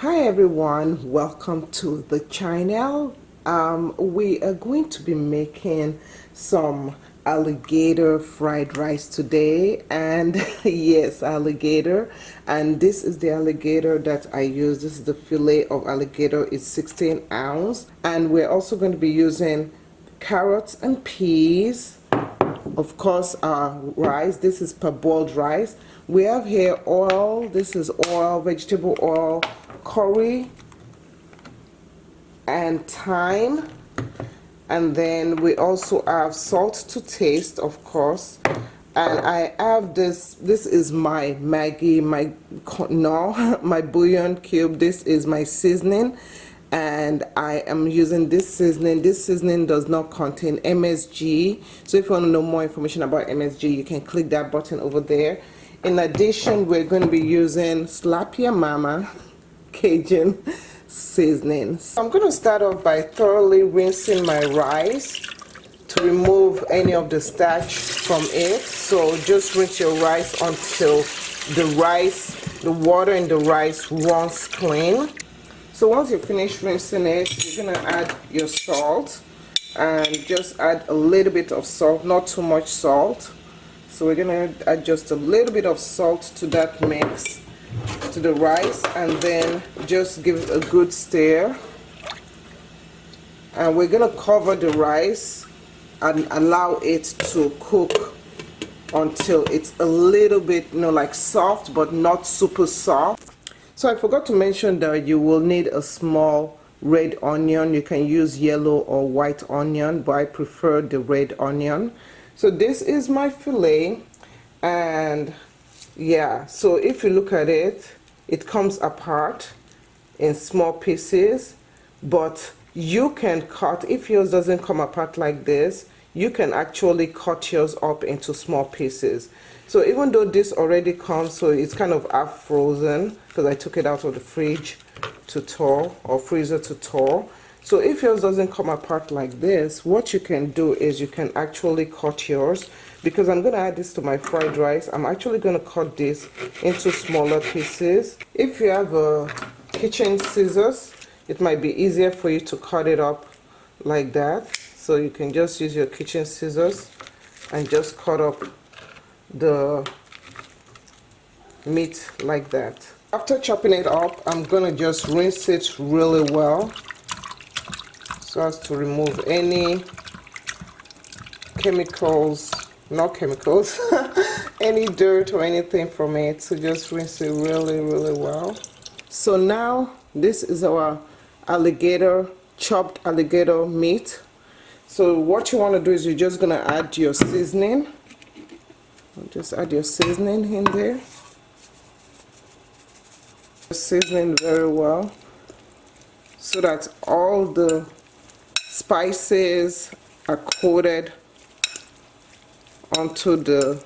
Hi everyone, welcome to the channel. We are going to be making some alligator fried rice today, and yes, alligator. And this is the alligator that I use. This is the fillet of alligator. It's 16 ounce, and we're also going to be using carrots and peas. Of course, our rice. This is parboiled rice. We have here oil. This is oil, vegetable oil, curry and thyme, and then we also have salt to taste, of course. And I have this is my Maggi, my bouillon cube. This is my seasoning, and I am using this seasoning. This seasoning does not contain MSG, so if you want to know more information about MSG, you can click that button over there. In addition, we're going to be using Slap Your Mama Cajun seasoning. So I'm going to start off by thoroughly rinsing my rice to remove any of the starch from it. So just rinse your rice until the water in the rice runs clean. So once you finish rinsing it, you're going to add your salt, and just add a little bit of salt, not too much salt. So we're going to add just a little bit of salt to that mix, to the rice, and then just give it a good stir. And we're going to cover the rice and allow it to cook until it's a little bit, like soft but not super soft. So I forgot to mention that you will need a small red onion. You can use yellow or white onion, but I prefer the red onion. So this is my fillet, and yeah, so if you look at it, it comes apart in small pieces, but you can cut, if yours doesn't come apart like this, you can actually cut yours up into small pieces. So even though this already comes, so it's kind of half frozen because I took it out of the fridge to thaw, or freezer to thaw. So if yours doesn't come apart like this, what you can do is you can actually cut yours. Because I'm going to add this to my fried rice, I'm actually going to cut this into smaller pieces. If you have a kitchen scissors, it might be easier for you to cut it up like that. So you can just use your kitchen scissors and just cut up the meat like that. After chopping it up, I'm going to just rinse it really well, so as to remove any chemicals, not chemicals, any dirt or anything from it. So just rinse it really well. So now this is our alligator, chopped alligator meat. So what you want to do is you're just going to add your seasoning. Just add your seasoning in there. Seasoning very well so that all the spices are coated onto the.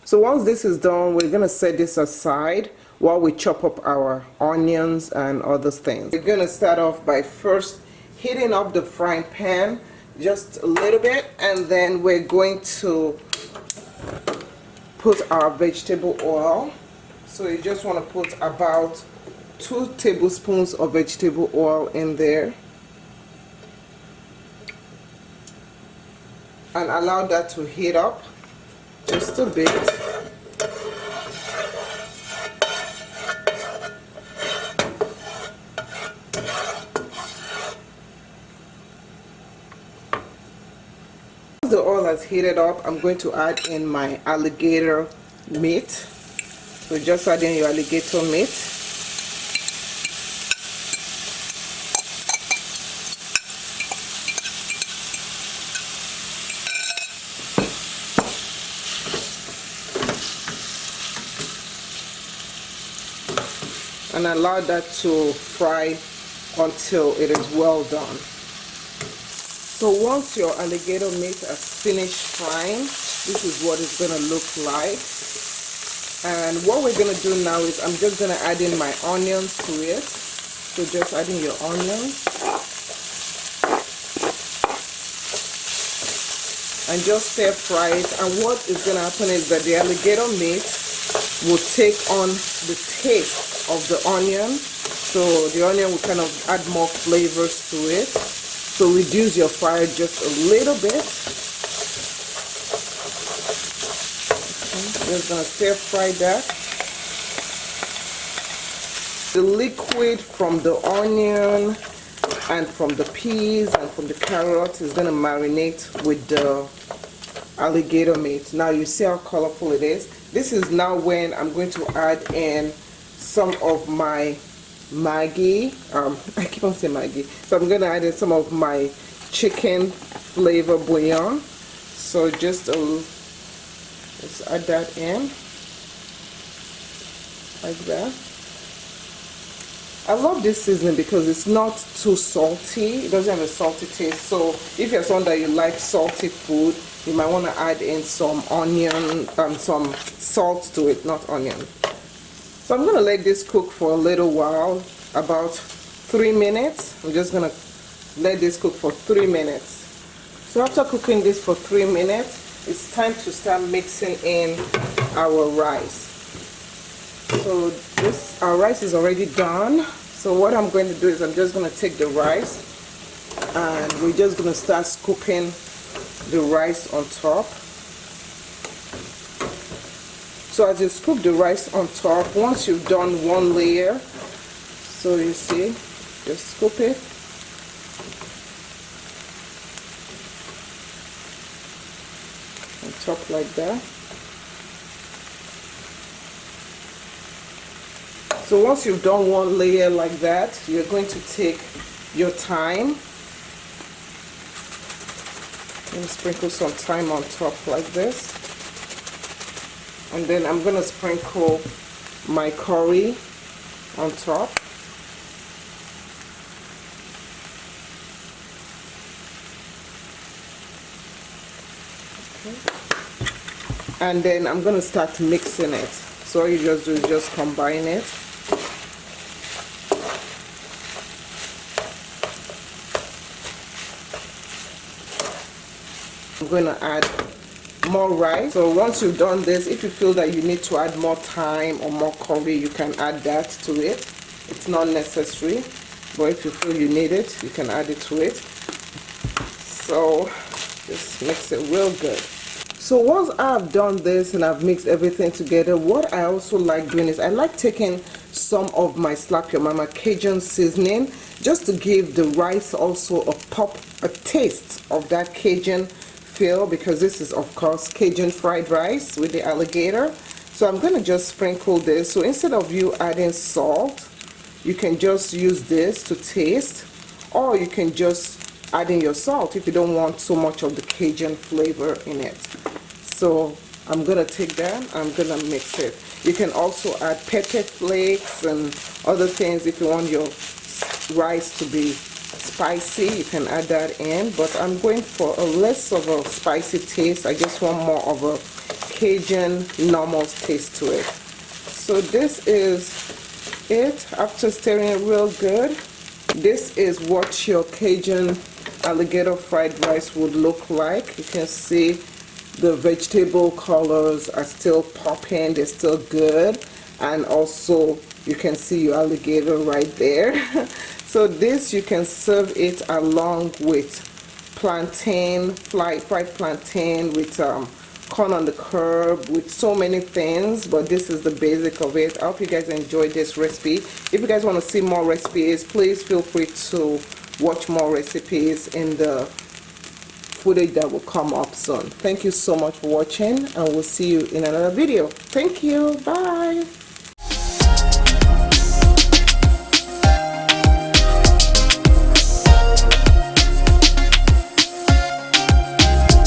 So once this is done, we're gonna set this aside while we chop up our onions and other things. We're gonna start off by first heating up the frying pan just a little bit, and then we're going to put our vegetable oil. So you just want to put about 2 tablespoons of vegetable oil in there, and allow that to heat up just a bit. Once the oil has heated up, I'm going to add in my alligator meat. So just add in your alligator meat. And allow that to fry until it is well done. So once your alligator meat has finished frying, this is what it's going to look like. And what we're going to do now is I'm just going to add in my onions to it. So just adding your onions. And just stir fry it. And what is going to happen is that the alligator meat will take on the taste of the onion. So the onion will kind of add more flavors to it. So reduce your fire just a little bit. Just gonna stir fry that. The liquid from the onion and from the peas and from the carrots is gonna marinate with the alligator meat. Now you see how colorful it is. This is now when I'm going to add in some of my Maggi. I keep on saying Maggi. So I'm gonna add in some of my chicken flavor bouillon. So just let's add that in like that. I love this seasoning because it's not too salty. It doesn't have a salty taste. So if you're someone that you like salty food, you might want to add in some onion, some salt to it, not onion. So I'm going to let this cook for a little while, about 3 minutes. I'm just going to let this cook for 3 minutes. So after cooking this for 3 minutes, it's time to start mixing in our rice. So our rice is already done. So what I'm going to do is I'm just going to take the rice and we're just going to start scooping the rice on top. So as you scoop the rice on top, once you've done one layer, so you see, just scoop it. On top like that. So once you've done one layer like that, you're going to take your thyme and sprinkle some thyme on top like this. And then I'm going to sprinkle my curry on top. Okay. And then I'm going to start mixing it. So all you just do is just combine it. I'm going to add more rice. So once you've done this, if you feel that you need to add more thyme or more curry, you can add that to it. It's not necessary, but if you feel you need it, you can add it to it. So just mix it real good. So once I've done this and I've mixed everything together, what I also like doing is I like taking some of my Slap Your Mama Cajun seasoning just to give the rice also a taste of that Cajun feel, because this is of course Cajun fried rice with the alligator. So I'm going to just sprinkle this. So instead of you adding salt, you can just use this to taste, or you can just add in your salt if you don't want so much of the Cajun flavor in it. So I'm going to take that, I'm going to mix it. You can also add pepper flakes and other things if you want your rice to be spicy. You can add that in, but I'm going for a less of a spicy taste. I just want more of a Cajun normal taste to it. So this is it. After stirring it real good, this is what your Cajun alligator fried rice would look like. You can see the vegetable colors are still popping, they're still good, and also you can see your alligator right there. So this, you can serve it along with plantain, fried plantain, with corn on the curb, with so many things, but this is the basic of it. I hope you guys enjoyed this recipe. If you guys want to see more recipes, please feel free to watch more recipes in the footage that will come up soon. Thank you so much for watching, and we'll see you in another video. Thank you. Bye.